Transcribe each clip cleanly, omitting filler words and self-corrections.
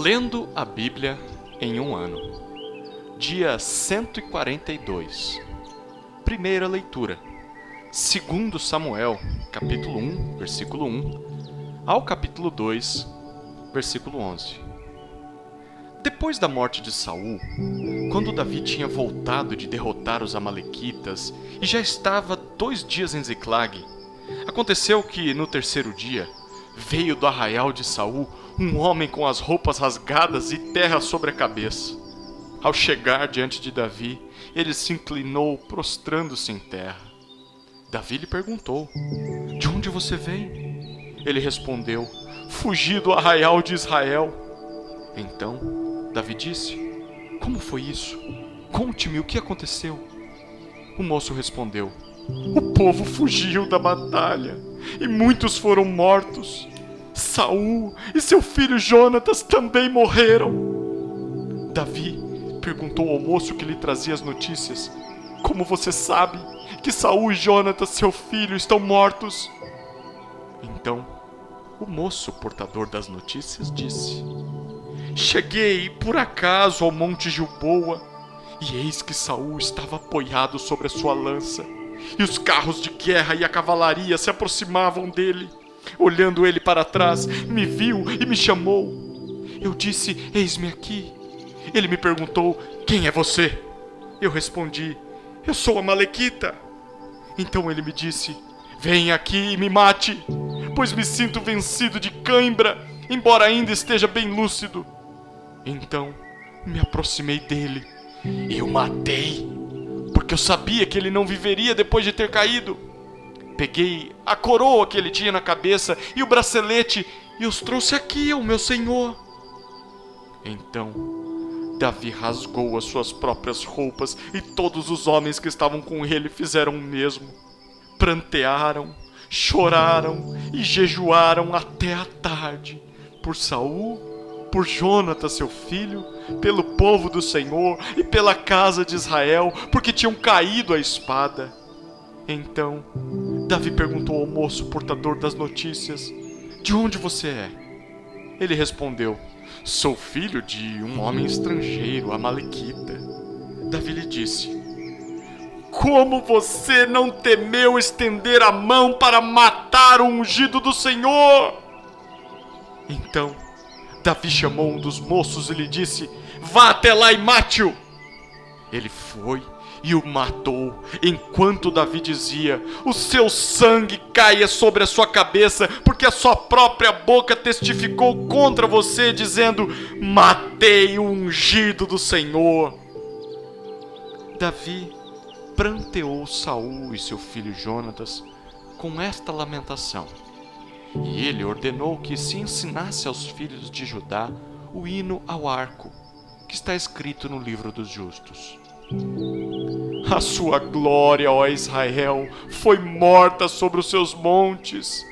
Lendo a Bíblia em um ano. Dia 142. Primeira leitura. 2 Samuel, capítulo 1, versículo 1, ao capítulo 2, versículo 11. Depois da morte de Saul, quando Davi tinha voltado de derrotar os amalequitas e já estava 2 dias em Ziclag, aconteceu que, no terceiro dia, veio do arraial de Saul um homem com as roupas rasgadas e terra sobre a cabeça. Ao chegar diante de Davi, ele se inclinou, prostrando-se em terra. Davi lhe perguntou: "De onde você vem?" Ele respondeu: "Fugi do arraial de Israel." Então Davi disse: "Como foi isso? Conte-me o que aconteceu." O moço respondeu: "O povo fugiu da batalha e muitos foram mortos. Saul e seu filho Jonatas também morreram." Davi perguntou ao moço que lhe trazia as notícias: "Como você sabe que Saul e Jonatas, seu filho, estão mortos?" Então o moço portador das notícias disse: "Cheguei por acaso ao Monte Gilboa, e eis que Saul estava apoiado sobre a sua lança, e os carros de guerra e a cavalaria se aproximavam dele. Olhando ele para trás, me viu e me chamou. Eu disse: 'Eis-me aqui.' Ele me perguntou: 'Quem é você?' Eu respondi: 'Eu sou amalequita.' Então ele me disse: 'Venha aqui e me mate, pois me sinto vencido de cãibra, embora ainda esteja bem lúcido.' Então me aproximei dele e o matei, porque eu sabia que ele não viveria depois de ter caído. Peguei a coroa que ele tinha na cabeça e o bracelete e os trouxe aqui ao meu senhor." Então Davi rasgou as suas próprias roupas e todos os homens que estavam com ele fizeram o mesmo. Prantearam, choraram e jejuaram até a tarde por Saul, por Jonatas seu filho, pelo povo do Senhor e pela casa de Israel, porque tinham caído à espada. Então Davi perguntou ao moço portador das notícias: "De onde você é?" Ele respondeu: "Sou filho de um homem estrangeiro, amalequita." Davi lhe disse: "Como você não temeu estender a mão para matar o ungido do Senhor?" Então Davi chamou um dos moços e lhe disse: "Vá até lá e mate-o." Ele foi e o matou, enquanto Davi dizia: "O seu sangue caia sobre a sua cabeça, porque a sua própria boca testificou contra você, dizendo: 'Matei o ungido do Senhor.'" Davi pranteou Saul e seu filho Jonatas com esta lamentação, e ele ordenou que se ensinasse aos filhos de Judá o hino ao arco, que está escrito no livro dos justos: "A sua glória, ó Israel, foi morta sobre os seus montes.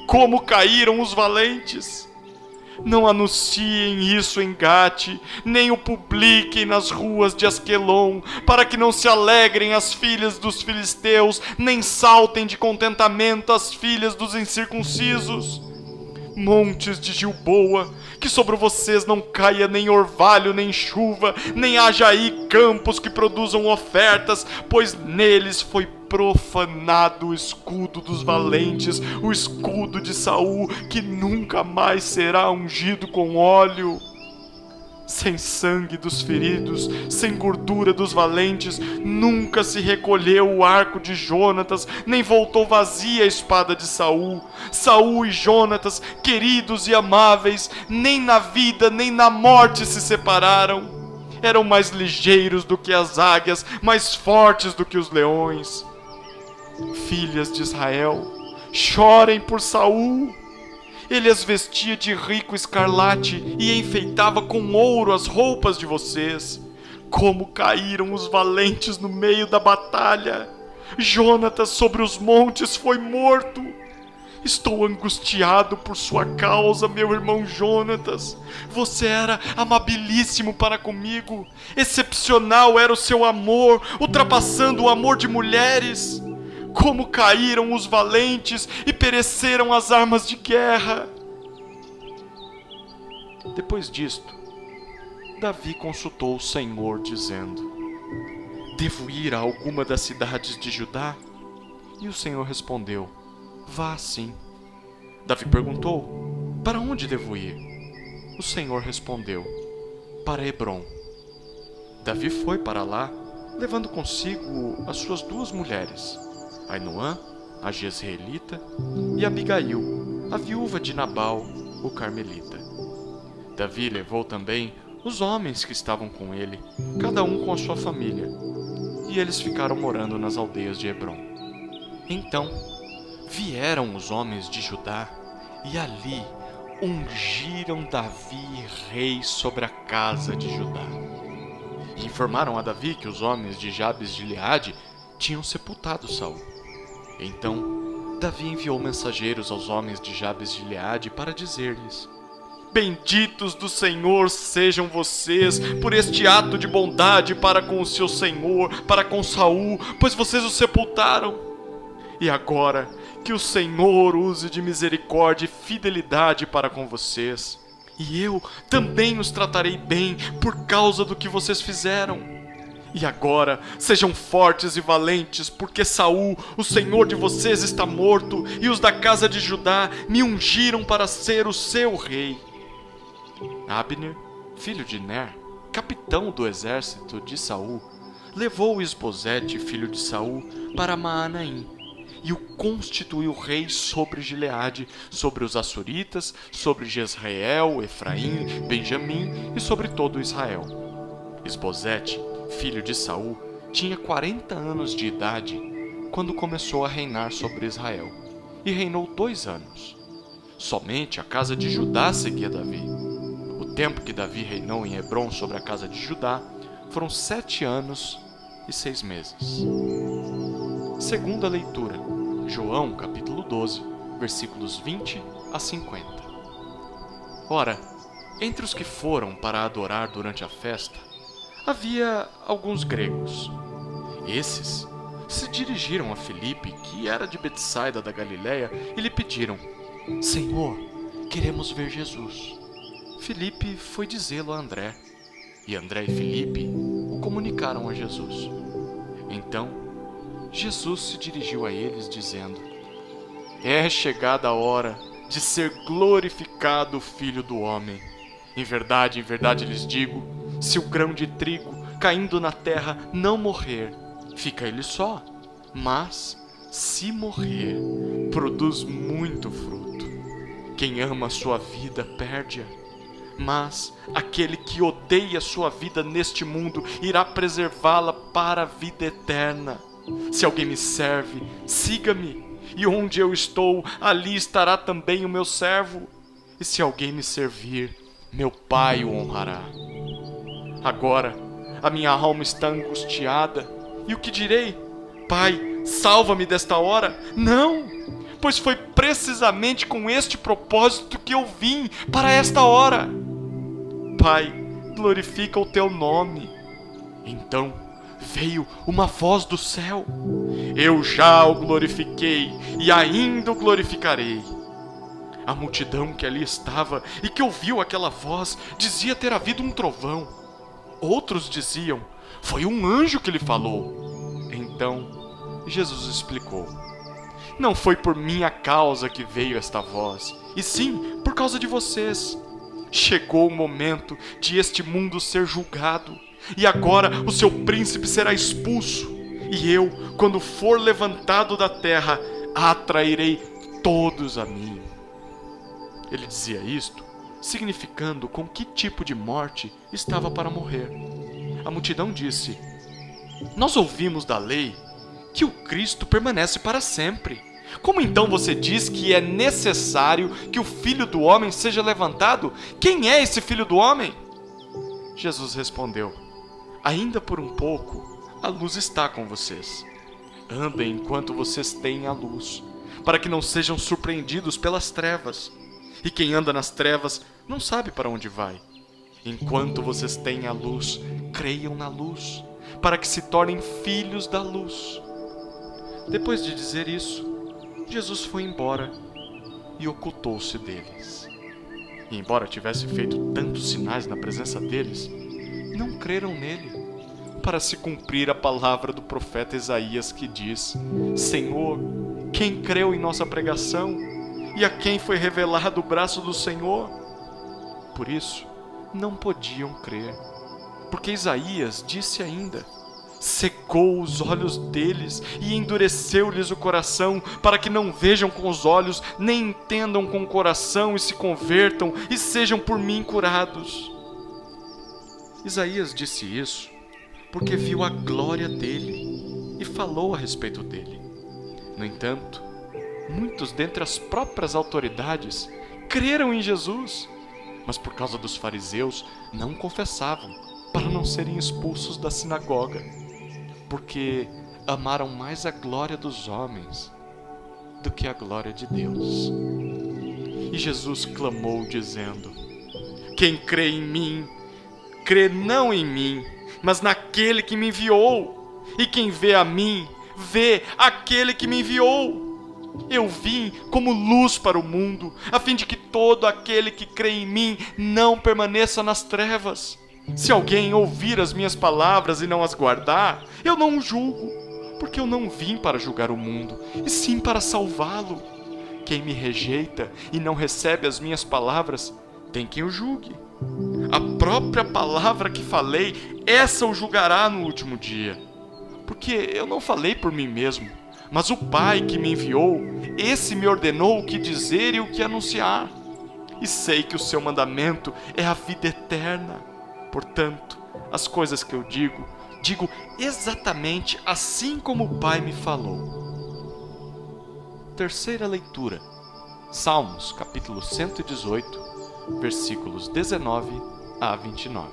Como caíram os valentes! Não anunciem isso em Gate, nem o publiquem nas ruas de Asquelon, para que não se alegrem as filhas dos filisteus, nem saltem de contentamento as filhas dos incircuncisos. Montes de Gilboa, que sobre vocês não caia nem orvalho nem chuva, nem haja aí campos que produzam ofertas, pois neles foi profanado o escudo dos valentes, o escudo de Saul, que nunca mais será ungido com óleo. Sem sangue dos feridos, sem gordura dos valentes, nunca se recolheu o arco de Jonatas, nem voltou vazia a espada de Saul. Saul e Jonatas, queridos e amáveis, nem na vida nem na morte se separaram. Eram mais ligeiros do que as águias, mais fortes do que os leões. Filhas de Israel, chorem por Saul. Ele as vestia de rico escarlate e enfeitava com ouro as roupas de vocês. Como caíram os valentes no meio da batalha! Jonatas sobre os montes foi morto. Estou angustiado por sua causa, meu irmão Jonatas. Você era amabilíssimo para comigo. Excepcional era o seu amor, ultrapassando o amor de mulheres. Como caíram os valentes e pereceram as armas de guerra." Depois disto, Davi consultou o Senhor, dizendo: devo ir a alguma das cidades de Judá? E o Senhor respondeu: vá sim. Davi perguntou: para onde devo ir? O Senhor respondeu: para Hebrom. Davi foi para lá, levando consigo as suas 2 mulheres, Ainoã, a jezreelita, e Abigail, a viúva de Nabal, o carmelita. Davi levou também os homens que estavam com ele, cada um com a sua família, e eles ficaram morando nas aldeias de Hebrom. Então vieram os homens de Judá e ali ungiram Davi rei sobre a casa de Judá. E informaram a Davi que os homens de Jabes de Gileade tinham sepultado Saul. Então Davi enviou mensageiros aos homens de Jabes de Gileade para dizer-lhes: benditos do Senhor sejam vocês por este ato de bondade para com o seu senhor, para com Saul, pois vocês o sepultaram. E agora que o Senhor use de misericórdia e fidelidade para com vocês, e eu também os tratarei bem por causa do que vocês fizeram. E agora sejam fortes e valentes, porque Saul, o senhor de vocês, está morto, e os da casa de Judá me ungiram para ser o seu rei. Abner, filho de Ner, capitão do exército de Saul, levou Isbosete, filho de Saul, para Maanaim, e o constituiu rei sobre Gileade, sobre os Assuritas, sobre Jezreel, Efraim, Benjamim e sobre todo Israel. Isbosete, filho de Saul, tinha 40 anos de idade quando começou a reinar sobre Israel, e reinou 2 anos. Somente a casa de Judá seguia Davi. O tempo que Davi reinou em Hebrom sobre a casa de Judá foram 7 anos e 6 meses. Segunda leitura, João capítulo 12, versículos 20 a 50. Ora, entre os que foram para adorar durante a festa, havia alguns gregos. Esses se dirigiram a Filipe, que era de Betsaida da Galileia, e lhe pediram: Senhor, queremos ver Jesus. Filipe foi dizê-lo a André, e André e Filipe o comunicaram a Jesus. Então, Jesus se dirigiu a eles, dizendo: é chegada a hora de ser glorificado o Filho do Homem. Em verdade lhes digo, se o grão de trigo caindo na terra não morrer, fica ele só, mas, se morrer, produz muito fruto. Quem ama a sua vida perde-a, mas aquele que odeia a sua vida neste mundo irá preservá-la para a vida eterna. Se alguém me serve, siga-me, e onde eu estou, ali estará também o meu servo. E se alguém me servir, meu Pai o honrará. Agora, a minha alma está angustiada, e o que direi? Pai, salva-me desta hora? Não, pois foi precisamente com este propósito que eu vim para esta hora. Pai, glorifica o teu nome. Então veio uma voz do céu: eu já o glorifiquei e ainda o glorificarei. A multidão que ali estava e que ouviu aquela voz dizia ter havido um trovão. Outros diziam: foi um anjo que lhe falou. Então Jesus explicou: não foi por minha causa que veio esta voz, e sim por causa de vocês. Chegou o momento de este mundo ser julgado, e agora o seu príncipe será expulso. E eu, quando for levantado da terra, atrairei todos a mim. Ele dizia isto, significando com que tipo de morte estava para morrer. A multidão disse: nós ouvimos da lei que o Cristo permanece para sempre. Como então você diz que é necessário que o Filho do Homem seja levantado? Quem é esse Filho do Homem? Jesus respondeu: ainda por um pouco a luz está com vocês. Andem enquanto vocês têm a luz, para que não sejam surpreendidos pelas trevas. E quem anda nas trevas não sabe para onde vai. Enquanto vocês têm a luz, creiam na luz, para que se tornem filhos da luz. Depois de dizer isso, Jesus foi embora e ocultou-se deles. E embora tivesse feito tantos sinais na presença deles, não creram nele, para se cumprir a palavra do profeta Isaías que diz: Senhor, quem creu em nossa pregação? E a quem foi revelado o braço do Senhor? Por isso, não podiam crer, porque Isaías disse ainda: secou os olhos deles e endureceu-lhes o coração, para que não vejam com os olhos, nem entendam com o coração, e se convertam e sejam por mim curados. Isaías disse isso porque viu a glória dele e falou a respeito dele. No entanto, muitos dentre as próprias autoridades creram em Jesus, mas por causa dos fariseus não confessavam, para não serem expulsos da sinagoga, porque amaram mais a glória dos homens do que a glória de Deus. E Jesus clamou dizendo: quem crê em mim, crê não em mim, mas naquele que me enviou. E quem vê a mim, vê aquele que me enviou. Eu vim como luz para o mundo, a fim de que todo aquele que crê em mim não permaneça nas trevas. Se alguém ouvir as minhas palavras e não as guardar, eu não o julgo, porque eu não vim para julgar o mundo, e sim para salvá-lo. Quem me rejeita e não recebe as minhas palavras, tem quem o julgue. A própria palavra que falei, essa o julgará no último dia. Porque eu não falei por mim mesmo, mas o Pai que me enviou, esse me ordenou o que dizer e o que anunciar. E sei que o seu mandamento é a vida eterna. Portanto, as coisas que eu digo exatamente assim como o Pai me falou. Terceira leitura. Salmos, capítulo 118, versículos 19 a 29.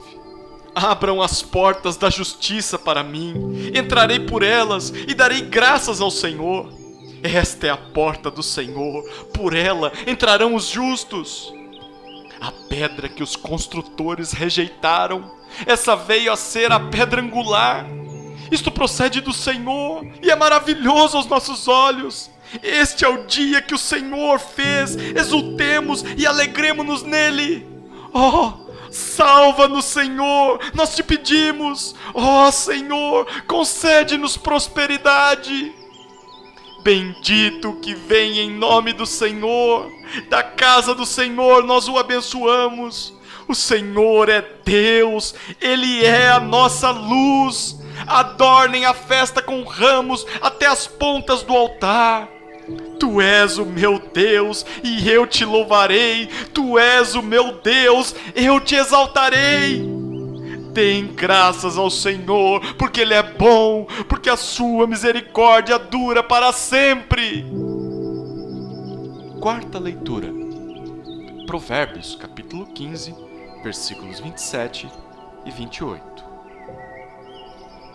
Abram as portas da justiça para mim, entrarei por elas e darei graças ao Senhor. Esta é a porta do Senhor, por ela entrarão os justos. A pedra que os construtores rejeitaram, essa veio a ser a pedra angular. Isto procede do Senhor e é maravilhoso aos nossos olhos. Este é o dia que o Senhor fez, exultemos e alegremo-nos nele. Oh, salva-nos, Senhor, nós te pedimos. Oh, Senhor, concede-nos prosperidade. Bendito o que vem em nome do Senhor. Da casa do Senhor nós o abençoamos. O Senhor é Deus, Ele é a nossa luz. Adornem a festa com ramos até as pontas do altar. Tu és o meu Deus e eu te louvarei. Tu és o meu Deus, eu te exaltarei. Deem graças ao Senhor, porque Ele é bom, porque a sua misericórdia dura para sempre. Quarta leitura. Provérbios, capítulo 15, versículos 27 e 28.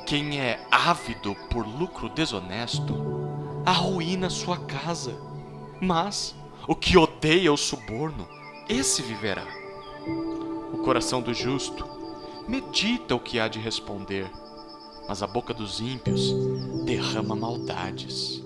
Quem é ávido por lucro desonesto, arruína sua casa, mas o que odeia o suborno, esse viverá. O coração do justo medita o que há de responder, mas a boca dos ímpios derrama maldades.